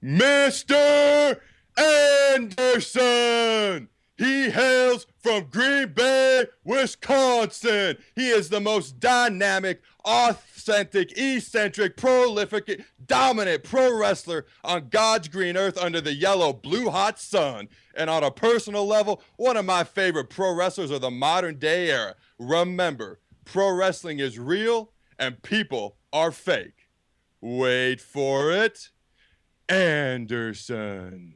Mr. Anderson. He hails from Green Bay, Wisconsin. He is the most dynamic, authentic, eccentric, prolific, dominant pro wrestler on God's green earth under the yellow, blue hot sun. And on a personal level, one of my favorite pro wrestlers of the modern day era. Remember, pro wrestling is real and people are fake. Wait for it. Anderson.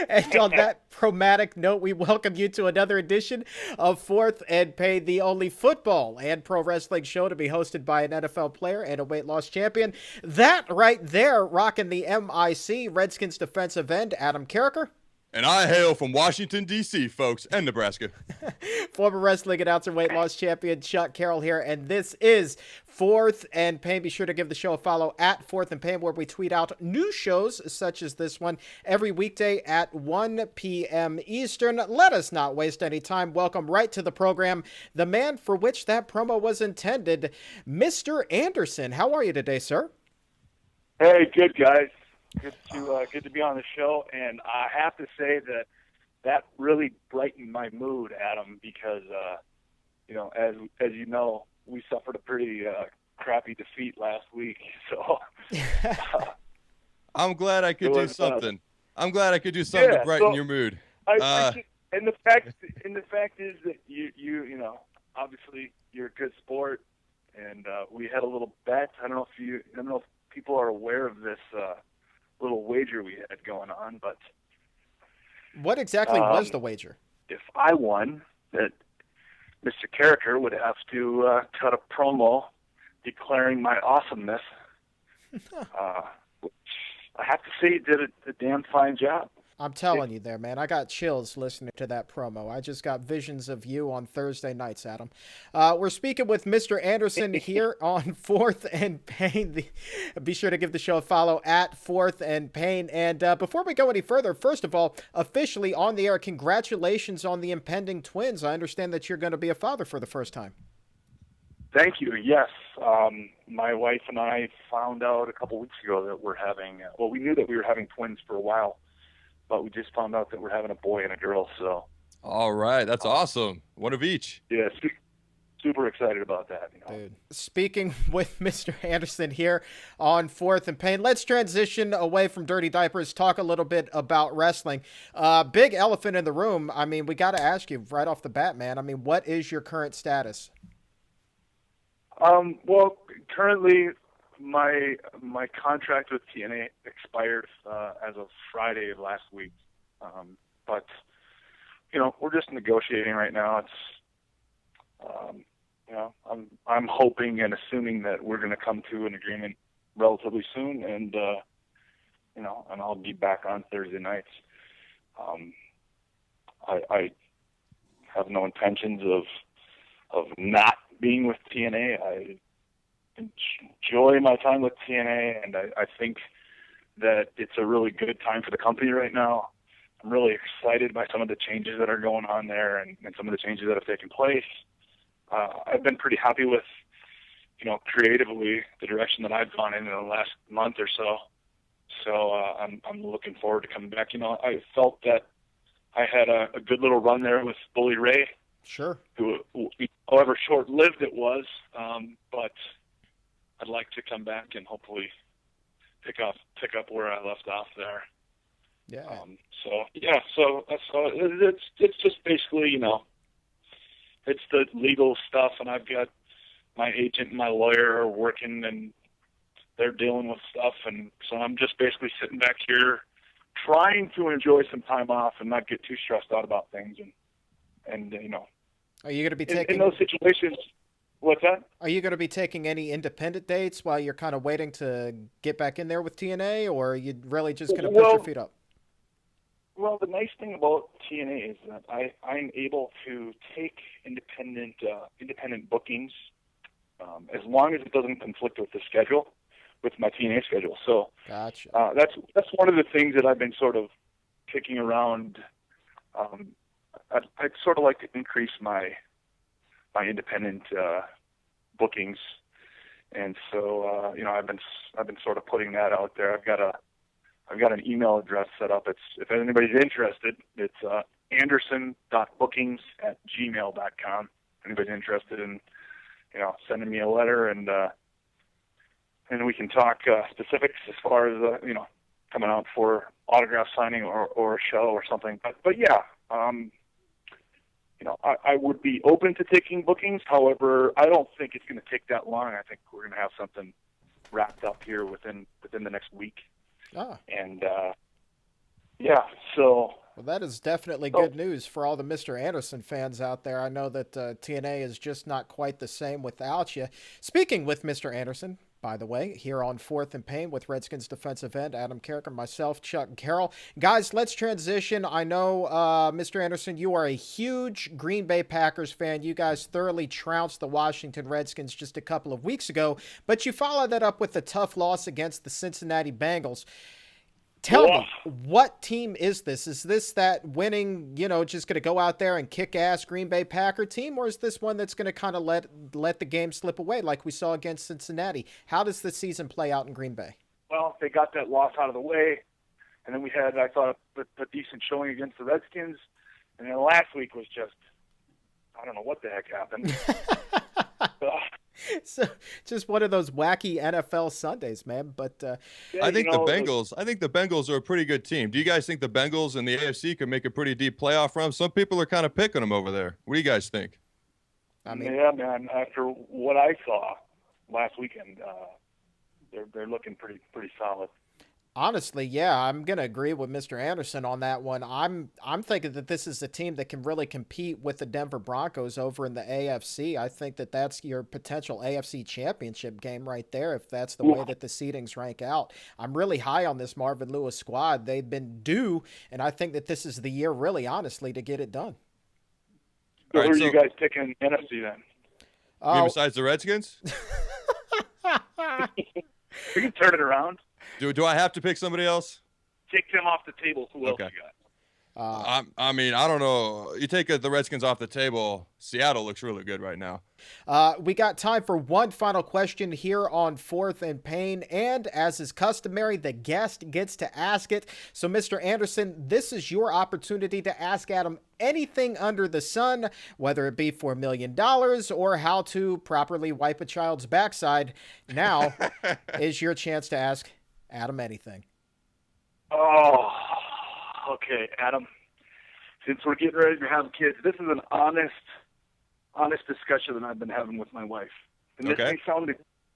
And on that chromatic note, we welcome you to another edition of Fourth and Pay, the only football and pro wrestling show to be hosted by an NFL player and a weight loss champion. That right there, rocking the MIC, Redskins defensive end, Adam Carriker. And I hail from Washington, D.C., folks, and Nebraska. Former wrestling announcer, weight loss champion, Chuck Carroll here, and this is Fourth and Pain. Be sure to give the show a follow at Fourth and Pain, where we tweet out new shows such as this one every weekday at 1 p.m. Eastern. Let us not waste any time. Welcome right to the program, the man for which that promo was intended, Mr. Anderson. How are you today, sir? Hey, good, guys. Good to be on the show, and I have to say that really brightened my mood, Adam, because as you know, we suffered a pretty crappy defeat last week. So I'm glad I could do something. I'm glad I could do something to brighten your mood. And the fact is that you know, obviously you're a good sport, and we had a little bet. I don't know if people are aware of this little wager we had going on, but what exactly was the wager? If I won, that Mr. Carriker would have to cut a promo declaring my awesomeness. Which I have to say, he did a damn fine job. I'm telling you there, man. I got chills listening to that promo. I just got visions of you on Thursday nights, Adam. We're speaking with Mr. Anderson here on Fourth and Pain. Be sure to give the show a follow at Fourth and Pain. And before we go any further, first of all, officially on the air, congratulations on the impending twins. I understand that you're going to be a father for the first time. Thank you. Yes. My wife and I found out a couple weeks ago that we're having, we knew that we were having twins for a while, but we just found out that we're having a boy and a girl. So, all right, that's awesome. One of each. Yeah, super excited about that. You know? Dude. Speaking with Mr. Anderson here on Fourth and Pain, let's transition away from dirty diapers. Talk a little bit about wrestling. Big elephant in the room. I mean, we got to ask you right off the bat, man. I mean, what is your current status? Well, currently, my contract with TNA expired as of Friday of last week, but we're just negotiating right now. It's I'm hoping and assuming that we're going to come to an agreement relatively soon, and and I'll be back on Thursday nights. I have no intentions of not being with TNA. I enjoy my time with TNA, and I think that it's a really good time for the company right now. I'm really excited by some of the changes that are going on there and some of the changes that have taken place. I've been pretty happy with, creatively the direction that I've gone in the last month or so. So I'm looking forward to coming back. I felt that I had a good little run there with Bully Ray. Sure. Who, however short-lived it was, but I'd like to come back and hopefully pick up where I left off there. Yeah. So it's just basically, it's the legal stuff, and I've got my agent and my lawyer are working, and they're dealing with stuff, and so I'm just basically sitting back here trying to enjoy some time off and not get too stressed out about things, and Are you going to be taking in those situations? What's that? Are you going to be taking any independent dates while you're kind of waiting to get back in there with TNA, or are you really just going to put your feet up? Well, the nice thing about TNA is that I'm able to take independent bookings as long as it doesn't conflict with the schedule, with my TNA schedule. So gotcha. That's one of the things that I've been sort of kicking around. I'd sort of like to increase my independent bookings And so, I've been sort of putting that out there. I've got an email address set up. If anybody's interested, it's anderson.bookings@gmail.com. If anybody's interested in, sending me a letter, and we can talk specifics as far as coming out for autograph signing or a show or something. But yeah, I would be open to taking bookings. However, I don't think it's going to take that long. I think we're going to have something wrapped up here within the next week. Ah. And yeah, so. Well, that is definitely good news for all the Mr. Anderson fans out there. I know that TNA is just not quite the same without you. Speaking with Mr. Anderson, by the way, here on Fourth and Pain with Redskins defensive end Adam Carriker, myself, Chuck Carroll. Guys, let's transition. I know, Mr. Anderson, you are a huge Green Bay Packers fan. You guys thoroughly trounced the Washington Redskins just a couple of weeks ago, but you followed that up with a tough loss against the Cincinnati Bengals. Tell me, what team is this? Is this that winning, just going to go out there and kick ass Green Bay Packer team, or is this one that's going to kind of let the game slip away like we saw against Cincinnati? How does the season play out in Green Bay? Well, they got that loss out of the way, and then we had, I thought, a decent showing against the Redskins, and then last week was just, I don't know what the heck happened. So just one of those wacky NFL Sundays, man. But I think the Bengals are a pretty good team. Do you guys think the Bengals and the AFC could make a pretty deep playoff run? Some people are kind of picking them over there. What do you guys think? Yeah, man. After what I saw last weekend, they're looking pretty solid. Honestly, yeah, I'm going to agree with Mr. Anderson on that one. I'm thinking that this is a team that can really compete with the Denver Broncos over in the AFC. I think that that's your potential AFC championship game right there if that's the way that the seedings rank out. I'm really high on this Marvin Lewis squad. They've been due, and I think that this is the year, really, honestly, to get it done. So who are you guys picking NFC then? Besides the Redskins? We can turn it around. Do I have to pick somebody else? Take them off the table. Who else you got? I don't know. You take the Redskins off the table, Seattle looks really good right now. We got time for one final question here on Fourth and Pain, and as is customary, the guest gets to ask it. So, Mr. Anderson, this is your opportunity to ask Adam anything under the sun, whether it be for $1 million or how to properly wipe a child's backside. Now is your chance to ask Adam anything. Oh, okay, Adam. Since we're getting ready to have kids, this is an honest discussion that I've been having with my wife. And this may sound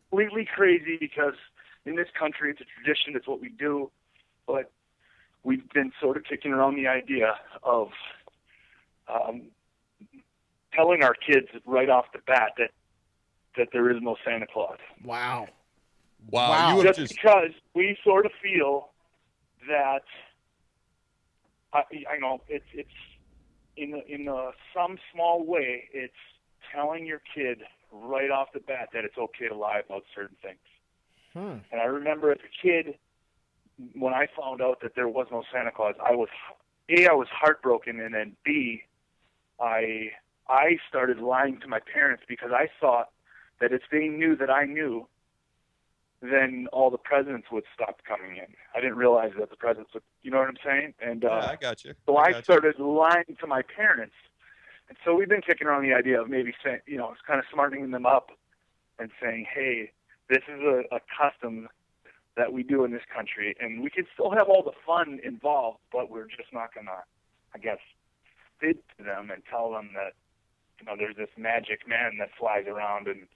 completely crazy because in this country it's a tradition, it's what we do, but we've been sort of kicking around the idea of telling our kids right off the bat that there is no Santa Claus. Wow. Just because we sort of feel that I know it's in some small way it's telling your kid right off the bat that it's okay to lie about certain things. And I remember as a kid when I found out that there was no Santa Claus, I was heartbroken, and then B, I started lying to my parents because I thought that if they knew that I knew, then all the presents would stop coming in. I didn't realize that the presents would, you know what I'm saying? And I got you. So I started lying to my parents. And so we've been kicking around the idea of maybe saying, it's kind of smartening them up and saying, hey, this is a custom that we do in this country, and we can still have all the fun involved, but we're just not going to, I guess, fit to them and tell them that, there's this magic man that flies around. And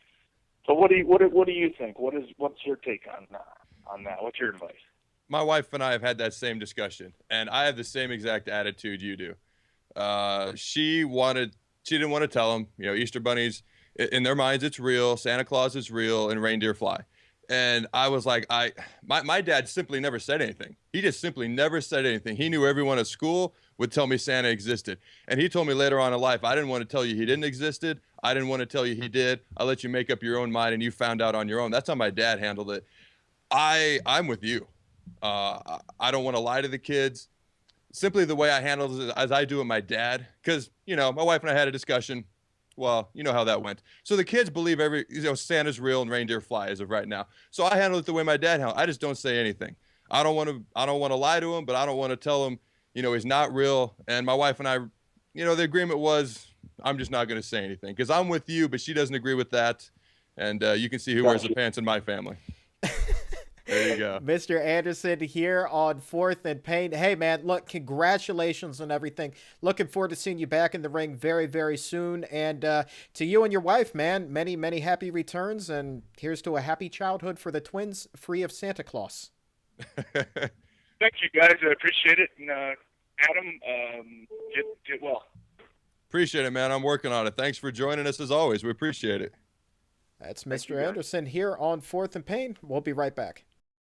so what do you think? What's your take on that? What's your advice? My wife and I have had that same discussion, and I have the same exact attitude you do. She didn't want to tell them, Easter bunnies, in their minds, it's real. Santa Claus is real, and reindeer fly. And I was like, my dad simply never said anything. He just simply never said anything. He knew everyone at school would tell me Santa existed. And he told me later on in life, I didn't want to tell you he didn't existed. I didn't want to tell you he did. I let you make up your own mind, and you found out on your own. That's how my dad handled it. I'm with you. I don't want to lie to the kids. Simply the way I handled it as I do with my dad. Because, my wife and I had a discussion. Well, you know how that went. So the kids believe Santa's real and reindeer fly as of right now. So I handle it the way my dad handled. I just don't say anything. I don't want to lie to him, but I don't want to tell him, he's not real. And my wife and I, the agreement was I'm just not going to say anything because I'm with you, but she doesn't agree with that. And you can see who wears the pants in my family. There you go. Mr. Anderson here on 4th and Pain. Hey, man, look, congratulations on everything. Looking forward to seeing you back in the ring very, very soon. And to you and your wife, man, many, many happy returns. And here's to a happy childhood for the twins, free of Santa Claus. Thank you, guys. I appreciate it. And Adam, get well. Appreciate it, man. I'm working on it. Thanks for joining us as always. We appreciate it. That's Mr. Anderson here on 4th and Pain. We'll be right back.